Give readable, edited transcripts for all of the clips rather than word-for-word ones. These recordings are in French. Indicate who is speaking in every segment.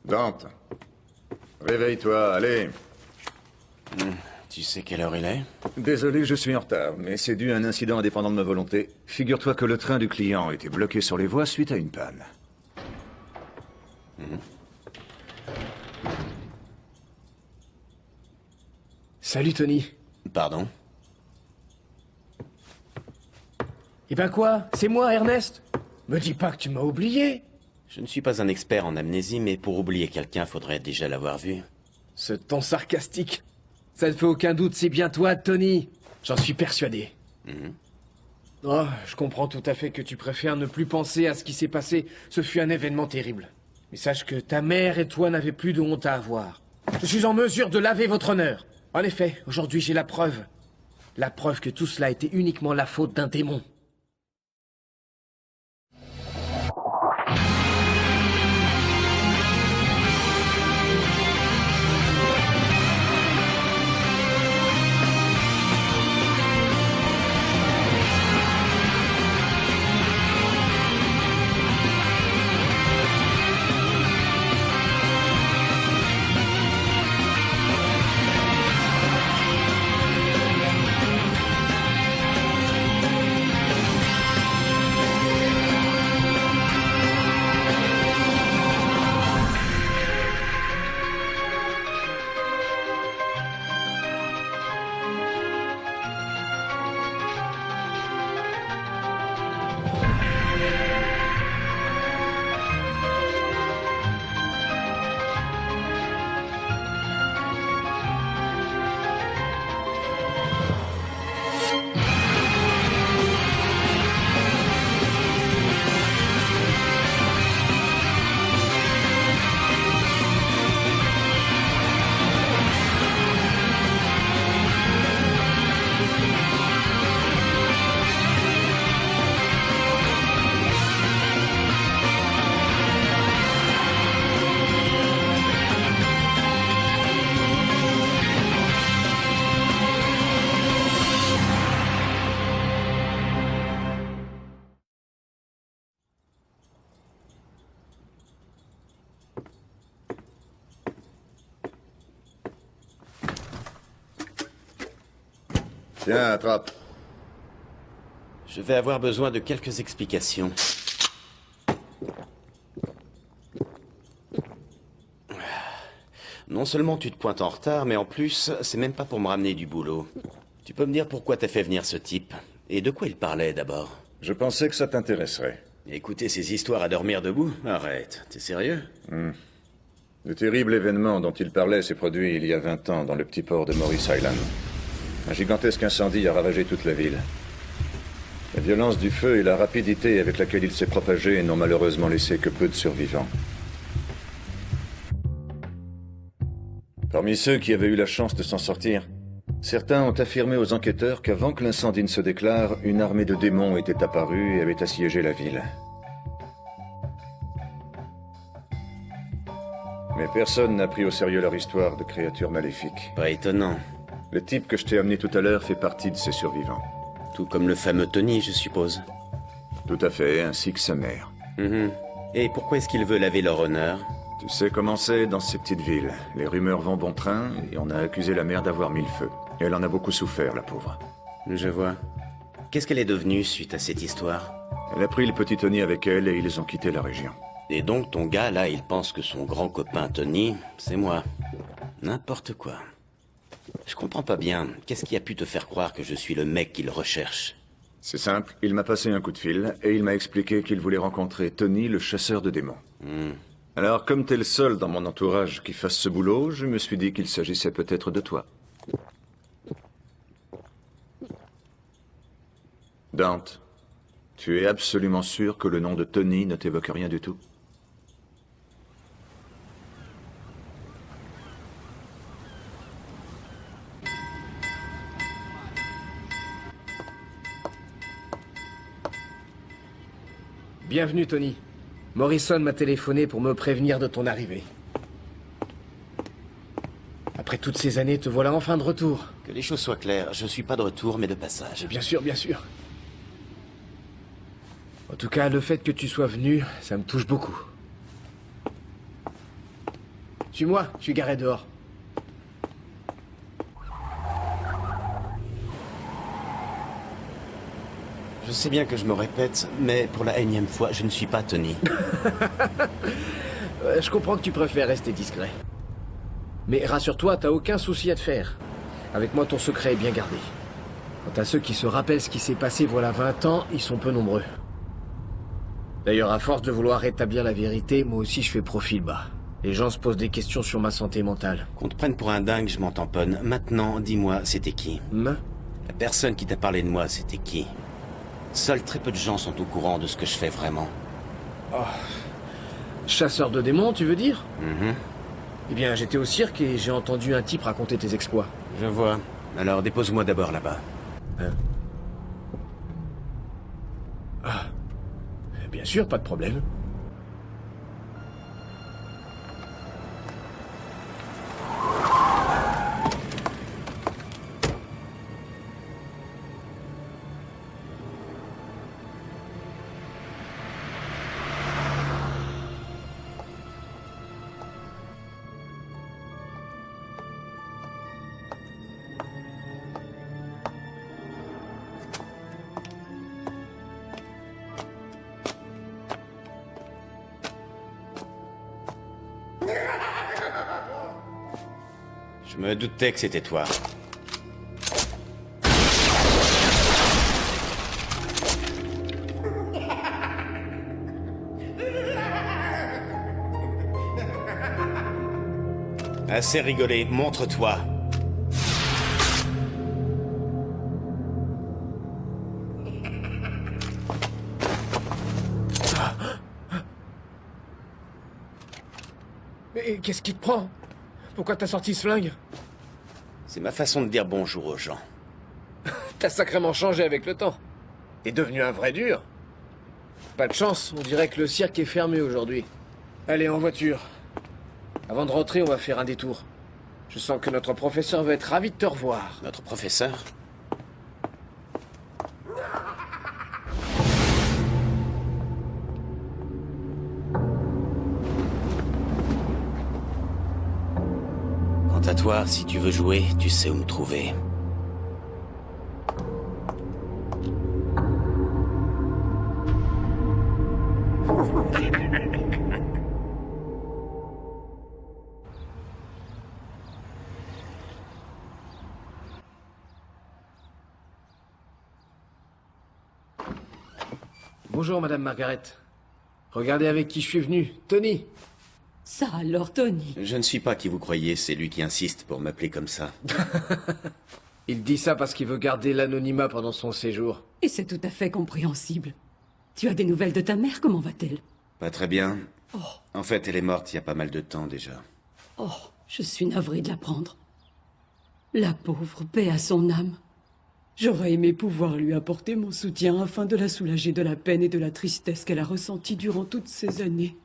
Speaker 1: Dante, réveille-toi, allez.
Speaker 2: Tu sais quelle heure il est?
Speaker 1: Désolé, je suis en retard, mais c'est dû à un incident indépendant de ma volonté. Figure-toi que le train du client était bloqué sur les voies suite à une panne.
Speaker 3: Salut Tony.
Speaker 2: Pardon?
Speaker 3: Eh ben quoi? C'est moi, Ernest? Me dis pas que tu m'as oublié.
Speaker 2: Je ne suis pas un expert en amnésie, mais pour oublier quelqu'un, faudrait déjà l'avoir vu.
Speaker 3: Ce ton sarcastique. Ça ne fait aucun doute, c'est bien toi, Tony. J'en suis persuadé. Oh, je comprends tout à fait que tu préfères ne plus penser à ce qui s'est passé. Ce fut un événement terrible. Mais sache que ta mère et toi n'avaient plus de honte à avoir. Je suis en mesure de laver votre honneur. En effet, aujourd'hui j'ai la preuve. La preuve que tout cela était uniquement la faute d'un démon.
Speaker 1: Tiens, attrape.
Speaker 2: Je vais avoir besoin de quelques explications. Non seulement tu te pointes en retard, mais en plus, c'est même pas pour me ramener du boulot. Tu peux me dire pourquoi t'as fait venir ce type? Et de quoi il parlait d'abord?
Speaker 1: Je pensais que ça t'intéresserait.
Speaker 2: Écouter ces histoires à dormir debout? Arrête, t'es sérieux?
Speaker 1: Le terrible événement dont il parlait s'est produit il y a 20 ans dans le petit port de Morris Island. Un gigantesque incendie a ravagé toute la ville. La violence du feu et la rapidité avec laquelle il s'est propagé n'ont malheureusement laissé que peu de survivants. Parmi ceux qui avaient eu la chance de s'en sortir, certains ont affirmé aux enquêteurs qu'avant que l'incendie ne se déclare, une armée de démons était apparue et avait assiégé la ville. Mais personne n'a pris au sérieux leur histoire de créatures maléfiques.
Speaker 2: Pas étonnant.
Speaker 1: Le type que je t'ai amené tout à l'heure fait partie de ces survivants.
Speaker 2: Tout comme le fameux Tony, je suppose.
Speaker 1: Tout à fait, ainsi que sa mère.
Speaker 2: Et pourquoi est-ce qu'il veut laver leur honneur?
Speaker 1: Tu sais comment c'est dans ces petites villes. Les rumeurs vont bon train et on a accusé la mère d'avoir mis le feu. Et elle en a beaucoup souffert, la pauvre.
Speaker 2: Je vois. Qu'est-ce qu'elle est devenue suite à cette histoire?
Speaker 1: Elle a pris le petit Tony avec elle et ils ont quitté la région.
Speaker 2: Et donc ton gars, là, il pense que son grand copain Tony, c'est moi. N'importe quoi. Je comprends pas bien. Qu'est-ce qui a pu te faire croire que je suis le mec qu'il recherche?
Speaker 1: C'est simple, il m'a passé un coup de fil et il m'a expliqué qu'il voulait rencontrer Tony, le chasseur de démons. Alors, comme t'es le seul dans mon entourage qui fasse ce boulot, je me suis dit qu'il s'agissait peut-être de toi. Dante, tu es absolument sûr que le nom de Tony ne t'évoque rien du tout?
Speaker 3: Bienvenue, Tony. Morrison m'a téléphoné pour me prévenir de ton arrivée. Après toutes ces années, te voilà enfin de retour.
Speaker 2: Que les choses soient claires, je suis pas de retour, mais de passage.
Speaker 3: Bien sûr, bien sûr. En tout cas, le fait que tu sois venu, ça me touche beaucoup. Suis-moi, je suis garé dehors.
Speaker 2: Je sais bien que je me répète, mais pour la énième fois, je ne suis pas Tony.
Speaker 3: Je comprends que tu préfères rester discret. Mais rassure-toi, t'as aucun souci à te faire. Avec moi, ton secret est bien gardé. Quant à ceux qui se rappellent ce qui s'est passé voilà 20 ans, ils sont peu nombreux. D'ailleurs, à force de vouloir rétablir la vérité, moi aussi je fais profil bas. Les gens se posent des questions sur ma santé mentale.
Speaker 2: Qu'on te prenne pour un dingue, je m'en tamponne. Maintenant, dis-moi, c'était qui?
Speaker 3: Hein?
Speaker 2: La personne qui t'a parlé de moi, c'était qui? Seuls très peu de gens sont au courant de ce que je fais vraiment.
Speaker 3: Chasseur de démons, tu veux dire?
Speaker 2: Mhm.
Speaker 3: Eh bien, j'étais au cirque et j'ai entendu un type raconter tes exploits.
Speaker 2: Je vois. Alors dépose-moi d'abord là-bas.
Speaker 3: Bien sûr, pas de problème.
Speaker 2: Je me doutais que c'était toi. Assez rigolé, montre-toi.
Speaker 3: Mais qu'est-ce qui te prend? Pourquoi t'as sorti ce flingue?
Speaker 2: C'est ma façon de dire bonjour aux gens.
Speaker 3: T'as sacrément changé avec le temps. T'es devenu un vrai dur. Pas de chance, on dirait que le cirque est fermé aujourd'hui. Allez, en voiture. Avant de rentrer, on va faire un détour. Je sens que notre professeur va être ravi de te revoir.
Speaker 2: Notre professeur? Quant à toi, si tu veux jouer, tu sais où me trouver.
Speaker 3: Bonjour, Madame Margaret. Regardez avec qui je suis venu. Tony.
Speaker 4: Ça alors, Tony.
Speaker 2: Je ne suis pas qui vous croyez, c'est lui qui insiste pour m'appeler comme ça.
Speaker 3: Il dit ça parce qu'il veut garder l'anonymat pendant son séjour.
Speaker 4: Et c'est tout à fait compréhensible. Tu as des nouvelles de ta mère, comment va-t-elle?
Speaker 2: Pas très bien. En fait, elle est morte il y a pas mal de temps déjà.
Speaker 4: Oh, je suis navrée de l'apprendre. La pauvre, paix à son âme. J'aurais aimé pouvoir lui apporter mon soutien afin de la soulager de la peine et de la tristesse qu'elle a ressentie durant toutes ces années.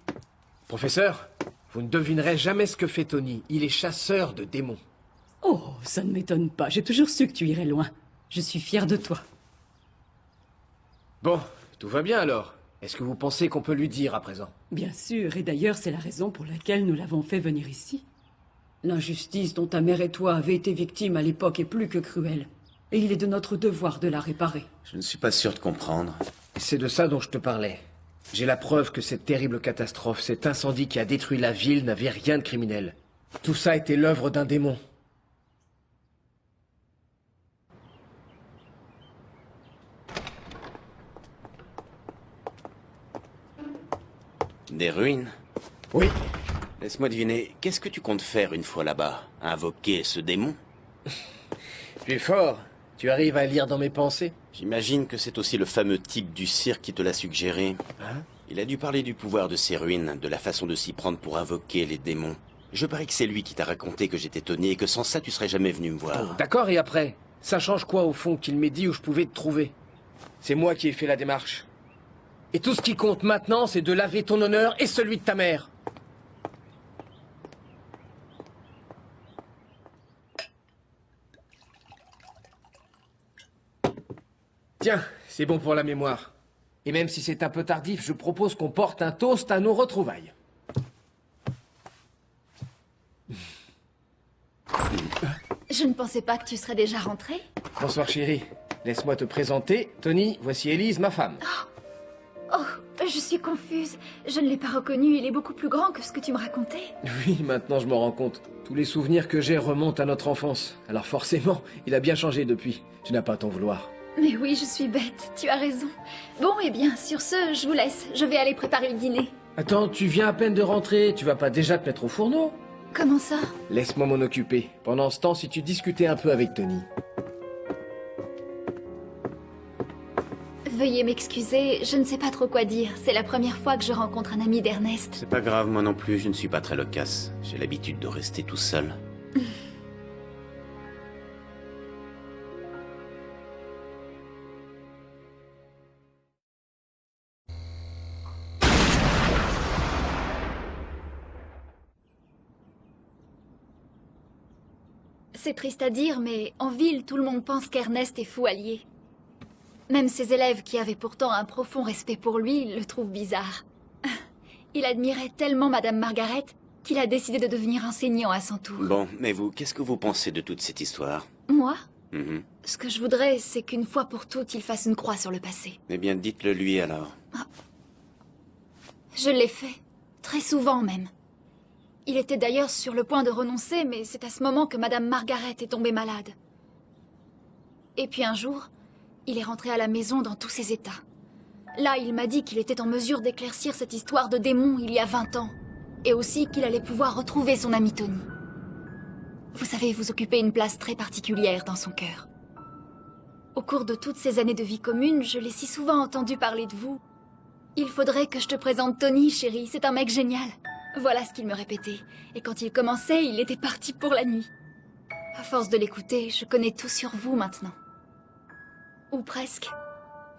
Speaker 3: Professeur, vous ne devinerez jamais ce que fait Tony. Il est chasseur de démons.
Speaker 4: Oh, ça ne m'étonne pas. J'ai toujours su que tu irais loin. Je suis fière de toi.
Speaker 3: Bon, tout va bien alors. Est-ce que vous pensez qu'on peut lui dire à présent?
Speaker 4: Bien sûr, et d'ailleurs c'est la raison pour laquelle nous l'avons fait venir ici. L'injustice dont ta mère et toi avez été victimes à l'époque est plus que cruelle. Et il est de notre devoir de la réparer.
Speaker 2: Je ne suis pas sûr de comprendre.
Speaker 3: C'est de ça dont je te parlais. J'ai la preuve que cette terrible catastrophe, cet incendie qui a détruit la ville n'avait rien de criminel. Tout ça était l'œuvre d'un démon.
Speaker 2: Des ruines?
Speaker 3: Oui,
Speaker 2: Laisse-moi deviner, qu'est-ce que tu comptes faire une fois là-bas? Invoquer ce démon?
Speaker 3: tu es fort. Tu arrives à lire dans mes pensées?
Speaker 2: J'imagine que c'est aussi le fameux type du cirque qui te l'a suggéré.
Speaker 3: Hein?
Speaker 2: Il a dû parler du pouvoir de ces ruines, de la façon de s'y prendre pour invoquer les démons. Je parie que c'est lui qui t'a raconté que j'étais Tony et que sans ça tu serais jamais venu me voir.
Speaker 3: D'accord, et après? Ça change quoi au fond qu'il m'ait dit où je pouvais te trouver? C'est moi qui ai fait la démarche. Et tout ce qui compte maintenant, c'est de laver ton honneur et celui de ta mère. Tiens, c'est bon pour la mémoire. Et même si c'est un peu tardif, je propose qu'on porte un toast à nos retrouvailles.
Speaker 5: Je ne pensais pas que tu serais déjà rentré.
Speaker 3: Bonsoir chérie. Laisse-moi te présenter. Tony, voici Élise, ma femme.
Speaker 5: Oh, je suis confuse. Je ne l'ai pas reconnu, il est beaucoup plus grand que ce que tu me racontais.
Speaker 3: Oui, maintenant je m'en rends compte. Tous les souvenirs que j'ai remontent à notre enfance. Alors forcément, il a bien changé depuis. Tu n'as pas à t'en vouloir.
Speaker 5: Mais oui, je suis bête, tu as raison. Bon, eh bien, sur ce, je vous laisse. Je vais aller préparer le dîner.
Speaker 3: Attends, tu viens à peine de rentrer, tu vas pas déjà te mettre au fourneau?
Speaker 5: Comment ça?
Speaker 3: Laisse-moi m'en occuper. Pendant ce temps, si tu discutais un peu avec Tony.
Speaker 5: Veuillez m'excuser, je ne sais pas trop quoi dire. C'est la première fois que je rencontre un ami d'Ernest.
Speaker 2: C'est pas grave, moi non plus, je ne suis pas très loquace. J'ai l'habitude de rester tout seul.
Speaker 5: C'est triste à dire, mais en ville, tout le monde pense qu'Ernest est fou allié. Même ses élèves, qui avaient pourtant un profond respect pour lui, le trouvent bizarre. Il admirait tellement Madame Margaret qu'il a décidé de devenir enseignant à son tour.
Speaker 2: Bon, mais vous, qu'est-ce que vous pensez de toute cette histoire?
Speaker 5: Moi,
Speaker 2: Mhm.
Speaker 5: ce que je voudrais, c'est qu'une fois pour toutes, il fasse une croix sur le passé.
Speaker 2: Eh bien, dites-le lui alors.
Speaker 5: Je l'ai fait. Très souvent même. Il était d'ailleurs sur le point de renoncer, mais c'est à ce moment que Madame Margaret est tombée malade. Et puis un jour, il est rentré à la maison dans tous ses états. Là, il m'a dit qu'il était en mesure d'éclaircir cette histoire de démon il y a 20 ans. Et aussi qu'il allait pouvoir retrouver son ami Tony. Vous savez, vous occupez une place très particulière dans son cœur. Au cours de toutes ces années de vie commune, je l'ai si souvent entendu parler de vous. Il faudrait que je te présente Tony, chérie, c'est un mec génial. Voilà ce qu'il me répétait. Et quand il commençait, il était parti pour la nuit. À force de l'écouter, je connais tout sur vous maintenant. Ou presque.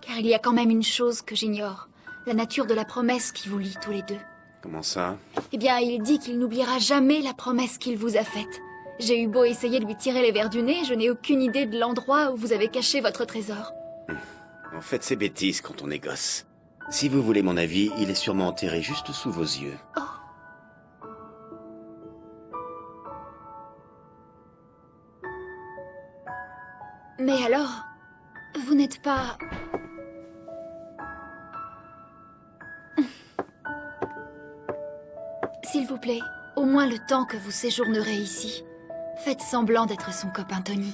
Speaker 5: Car il y a quand même une chose que j'ignore. La nature de la promesse qui vous lie tous les deux.
Speaker 2: Comment ça?
Speaker 5: Eh bien, il dit qu'il n'oubliera jamais la promesse qu'il vous a faite. J'ai eu beau essayer de lui tirer les vers du nez, je n'ai aucune idée de l'endroit où vous avez caché votre trésor.
Speaker 2: En fait, c'est bêtise quand on est gosse. Si vous voulez mon avis, il est sûrement enterré juste sous vos yeux.
Speaker 5: Oh. Mais alors, vous n'êtes pas... S'il vous plaît, au moins le temps que vous séjournerez ici, faites semblant d'être son copain Tony.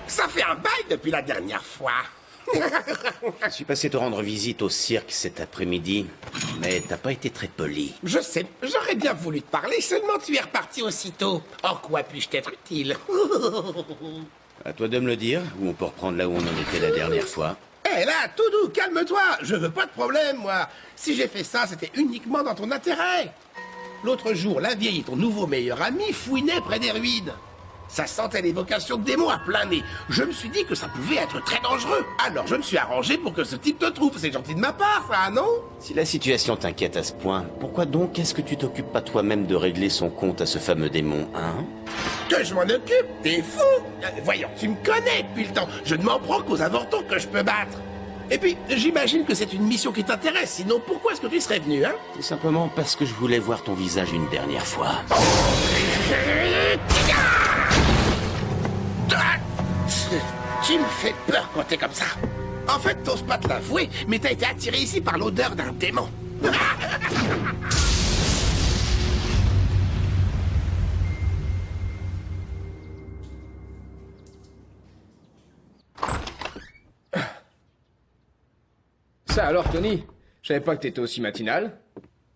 Speaker 6: Ça fait un bail depuis la dernière fois.
Speaker 2: Je suis passé te rendre visite au cirque cet après-midi, mais t'as pas été très poli.
Speaker 6: Je sais, j'aurais bien voulu te parler, seulement tu es reparti aussitôt. En quoi puis-je t'être utile?
Speaker 2: À toi de me le dire, ou on peut reprendre là où on en était la dernière fois.
Speaker 6: Hé là, tout doux, calme-toi. Je veux pas de problème, moi. Si j'ai fait ça, c'était uniquement dans ton intérêt. L'autre jour, la vieille et ton nouveau meilleur ami fouinaient près des ruines. Ça sentait l'évocation de démons à plein nez. Je me suis dit que ça pouvait être très dangereux. Alors je me suis arrangé pour que ce type te trouve. C'est gentil de ma part, ça, non?
Speaker 2: Si la situation t'inquiète à ce point, pourquoi donc est-ce que tu t'occupes pas toi-même de régler son compte à ce fameux démon, hein?
Speaker 6: Que je m'en occupe? T'es fou? Voyons, tu me connais depuis le temps. Je ne m'en prends qu'aux avortons que je peux battre. Et puis, j'imagine que c'est une mission qui t'intéresse. Sinon, pourquoi est-ce que tu serais venu, hein?
Speaker 2: Tout simplement parce que je voulais voir ton visage une dernière fois.
Speaker 6: Tu me fais peur quand t'es comme ça. En fait, t'oses pas te l'avouer, mais t'as été attiré ici par l'odeur d'un démon.
Speaker 3: Ça alors, Tony? Je savais pas que t'étais aussi matinal.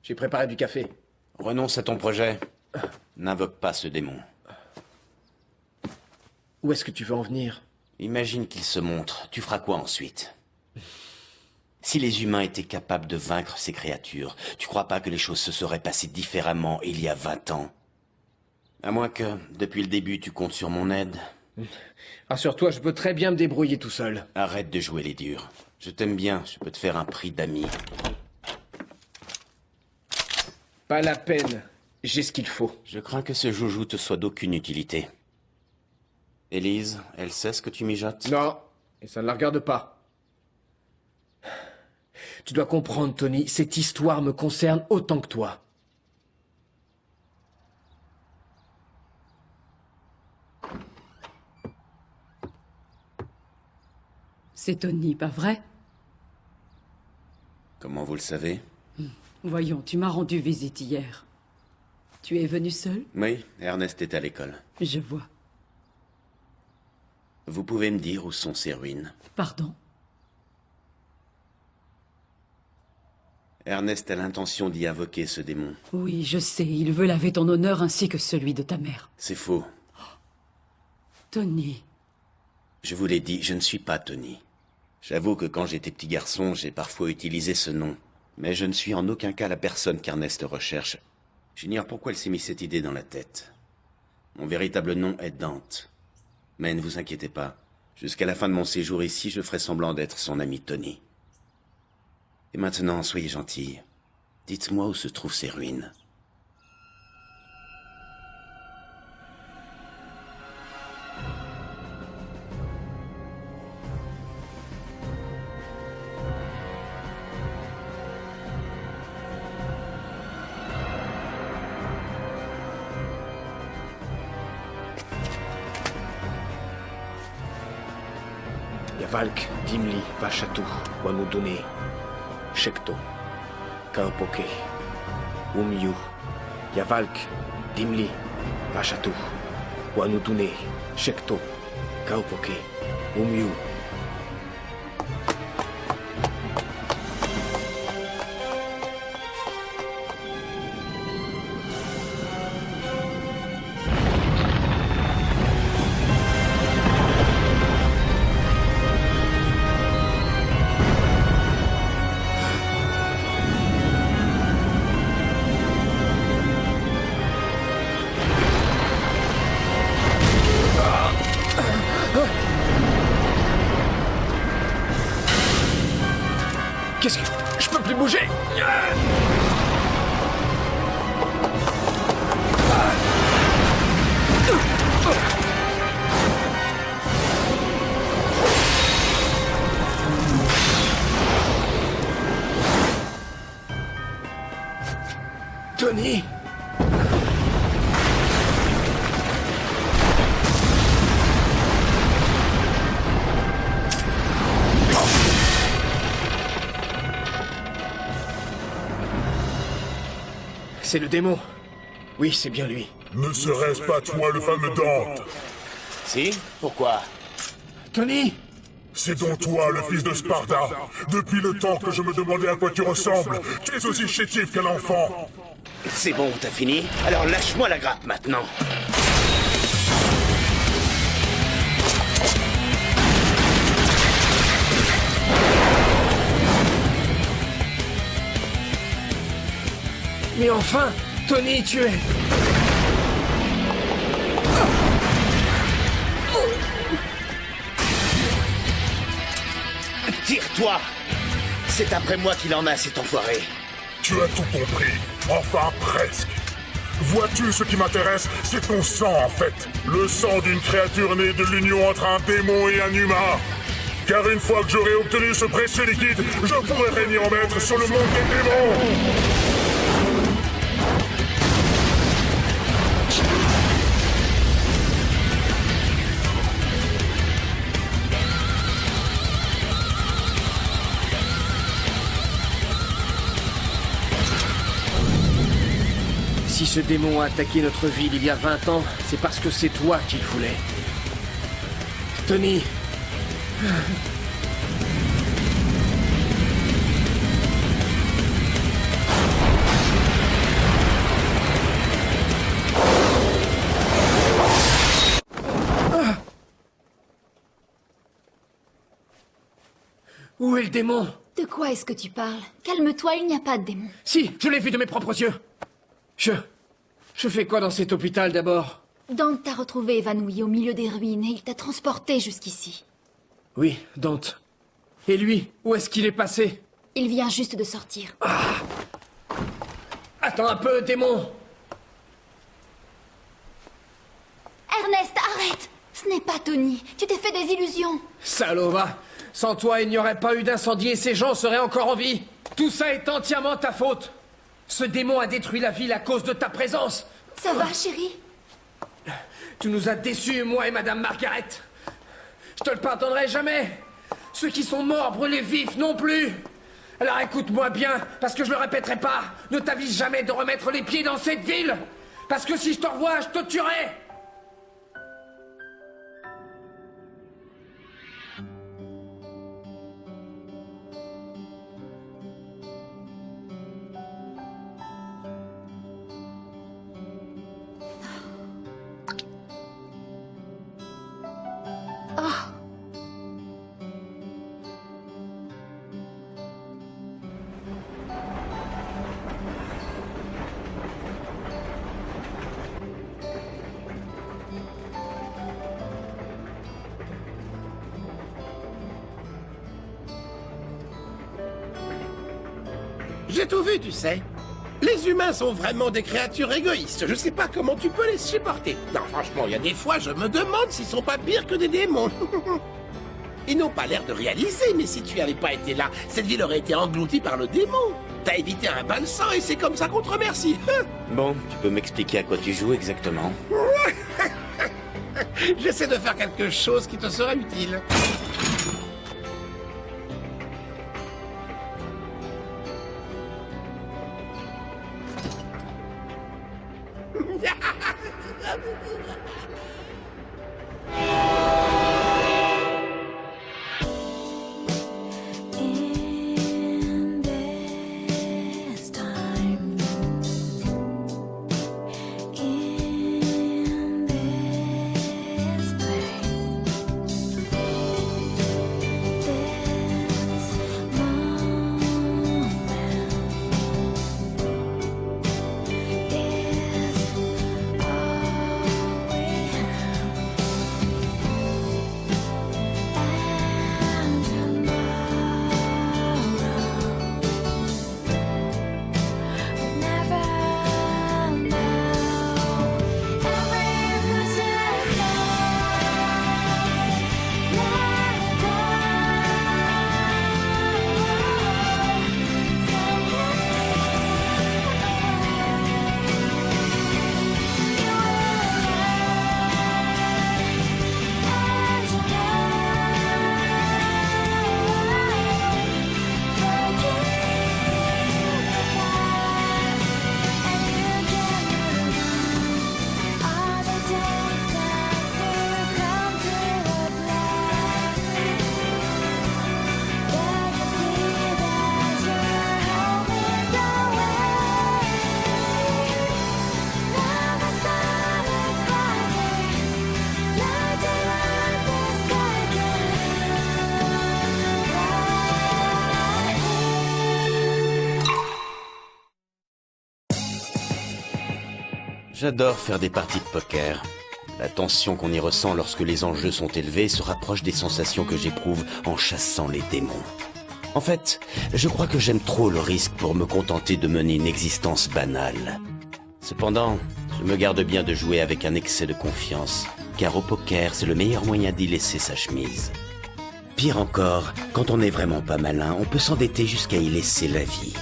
Speaker 3: J'ai préparé du café.
Speaker 2: Renonce à ton projet. N'invoque pas ce démon.
Speaker 3: Où est-ce que tu veux en venir?
Speaker 2: Imagine qu'il se montre. Tu feras quoi ensuite? Si les humains étaient capables de vaincre ces créatures, tu crois pas que les choses se seraient passées différemment il y a 20 ans? À moins que, depuis le début, tu comptes sur mon aide.
Speaker 3: Rassure-toi, je peux très bien me débrouiller tout seul.
Speaker 2: Arrête de jouer les durs. Je t'aime bien, je peux te faire un prix d'ami.
Speaker 3: Pas la peine. J'ai ce qu'il faut.
Speaker 2: Je crains que ce joujou te soit d'aucune utilité. Élise, elle sait ce que tu mijotes?
Speaker 3: Non, et ça ne la regarde pas. Tu dois comprendre, Tony, cette histoire me concerne autant que toi.
Speaker 4: C'est Tony, pas vrai?
Speaker 2: Comment vous le savez?
Speaker 4: Voyons, tu m'as rendu visite hier. Tu es venu seul?
Speaker 2: Oui, Ernest est à l'école.
Speaker 4: Je vois.
Speaker 2: Vous pouvez me dire où sont ces ruines?
Speaker 4: Pardon?
Speaker 2: Ernest a l'intention d'y invoquer ce démon.
Speaker 4: Oui, je sais, il veut laver ton honneur ainsi que celui de ta mère.
Speaker 2: C'est faux.
Speaker 4: Tony,
Speaker 2: Je vous l'ai dit, je ne suis pas Tony. J'avoue que quand j'étais petit garçon, j'ai parfois utilisé ce nom. Mais je ne suis en aucun cas la personne qu'Ernest recherche. J'ignore pourquoi il s'est mis cette idée dans la tête. Mon véritable nom est Dante. Mais ne vous inquiétez pas. Jusqu'à la fin de mon séjour ici, je ferai semblant d'être son ami Tony. Et maintenant, soyez gentils. Dites-moi où se trouvent ces ruines.
Speaker 3: Yavalk, Dimli, Vachatu, Wanudune, Shekto, Kaopoke, Umyu. Yavalk, Dimli, Vachatu, Wanudune, Shekto, Kaopoke, Umyu. Qu'est-ce que... Je peux plus bouger. Tony. C'est le démon. Oui, c'est bien lui.
Speaker 7: Ne serait-ce pas toi le fameux Dante?
Speaker 2: Si? Pourquoi?
Speaker 3: Tony!
Speaker 7: C'est donc toi le fils de Sparta. Depuis le temps que je me demandais à quoi tu ressembles, tu es aussi chétif qu'un enfant.
Speaker 2: C'est bon, t'as fini? Alors lâche-moi la grappe maintenant.
Speaker 3: Mais enfin, Tony, tu es...
Speaker 2: Tire-toi! C'est après moi qu'il en a, cet enfoiré.
Speaker 7: Tu as tout compris. Enfin, presque. Vois-tu, ce qui m'intéresse, c'est ton sang, en fait. Le sang d'une créature née de l'union entre un démon et un humain. Car une fois que j'aurai obtenu ce précieux liquide, je pourrai régner en maître sur le monde des démons.
Speaker 3: Si ce démon a attaqué notre ville il y a 20 ans, c'est parce que c'est toi qu'il voulait. Tony. Où est le démon?
Speaker 5: De quoi est-ce que tu parles? Calme-toi, il n'y a pas de démon.
Speaker 3: Si, je l'ai vu de mes propres yeux. Je fais quoi dans cet hôpital d'abord?
Speaker 5: Dante t'a retrouvé évanoui au milieu des ruines et il t'a transporté jusqu'ici.
Speaker 3: Oui, Dante. Et lui, où est-ce qu'il est passé?
Speaker 5: Il vient juste de sortir.
Speaker 3: Attends un peu, démon!
Speaker 5: Ernest, arrête! Ce n'est pas Tony. Tu t'es fait des illusions.
Speaker 3: Salaud, va! Sans toi, il n'y aurait pas eu d'incendie et ces gens seraient encore en vie. Tout ça est entièrement ta faute. Ce démon a détruit la ville à cause de ta présence.
Speaker 5: Ça va, chérie?
Speaker 3: Tu nous as déçus, moi et Madame Margaret. Je te le pardonnerai jamais. Ceux qui sont morts brûlés vifs non plus. Alors écoute-moi bien, parce que je le répéterai pas. Ne t'avise jamais de remettre les pieds dans cette ville. Parce que si je te revois, je te tuerai.
Speaker 6: J'ai tout vu, tu sais. Les humains sont vraiment des créatures égoïstes. Je sais pas comment tu peux les supporter. Non, franchement, il y a des fois, je me demande s'ils sont pas pires que des démons. Ils n'ont pas l'air de réaliser, mais si tu avais pas été là, cette ville aurait été engloutie par le démon. T'as évité un bain de sang et c'est comme ça qu'on te remercie.
Speaker 2: Bon, tu peux m'expliquer à quoi tu joues exactement?
Speaker 6: J'essaie de faire quelque chose qui te sera utile.
Speaker 8: In this time, in this place, this moment is all we have, and tomorrow we'll never know. Every precious time, let go.
Speaker 2: J'adore faire des parties de poker. La tension qu'on y ressent lorsque les enjeux sont élevés se rapproche des sensations que j'éprouve en chassant les démons. En fait, je crois que j'aime trop le risque pour me contenter de mener une existence banale. Cependant, je me garde bien de jouer avec un excès de confiance, car au poker, c'est le meilleur moyen d'y laisser sa chemise. Pire encore, quand on n'est vraiment pas malin, on peut s'endetter jusqu'à y laisser la vie.